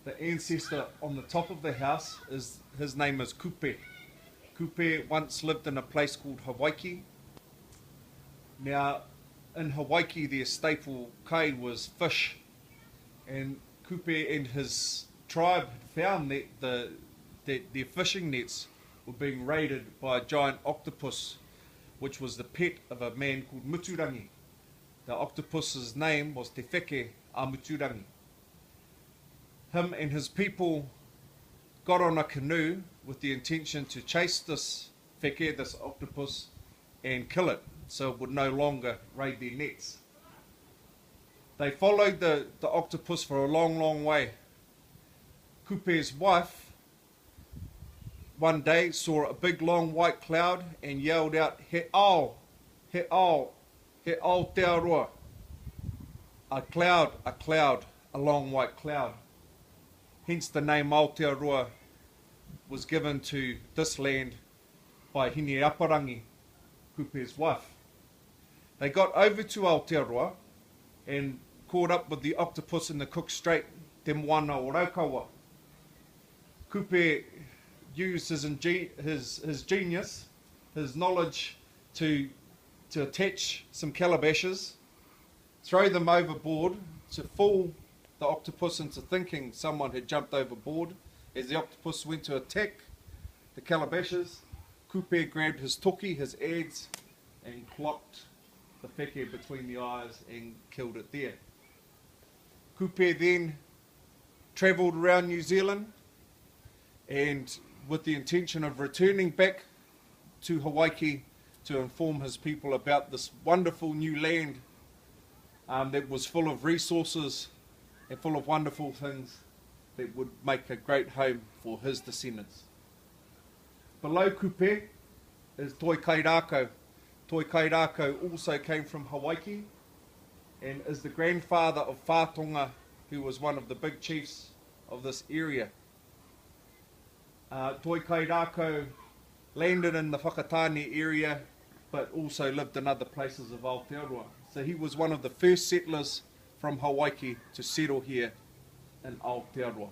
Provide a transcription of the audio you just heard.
the ancestor on the top of the house, his name is Kupe. Kupe once lived in a place called Hawaii. Now, in Hawaii, their staple kai was fish, and Kupe and his tribe found that their fishing nets were being raided by a giant octopus, which was the pet of a man called Muturangi. The octopus's name was Te Wheke a Muturangi. Him and his people got on a canoe with the intention to chase this wheke, this octopus, and kill it, so it would no longer raid their nets. They followed the octopus for a long, long way. Kupe's wife one day saw a big long white cloud and yelled out, "He ao, he ao, he ao te aroa." A cloud, a long white cloud. Hence the name Aotearoa was given to this land by Hine Aparangi, Kupe's wife. They got over to Aotearoa and caught up with the octopus in the Cook Strait, Te Moana o Raukawa. Kupe used his genius, his knowledge to attach some calabashes, throw them overboard to fool the octopus into thinking someone had jumped overboard. As the octopus went to attack the calabashes, Kupe grabbed his toki, his adze, and clocked the wheke between the eyes and killed it there. Kupe then travelled around New Zealand, and with the intention of returning back to Hawaii to inform his people about this wonderful new land that was full of resources and full of wonderful things that would make a great home for his descendants. Below Kupe is Toi Kairako. Toi Kairako also came from Hawaii and is the grandfather of Whātonga, who was one of the big chiefs of this area. Toi Kairako landed in the Whakatane area, but also lived in other places of Aotearoa. So he was one of the first settlers from Hawaii to settle here in Aotearoa.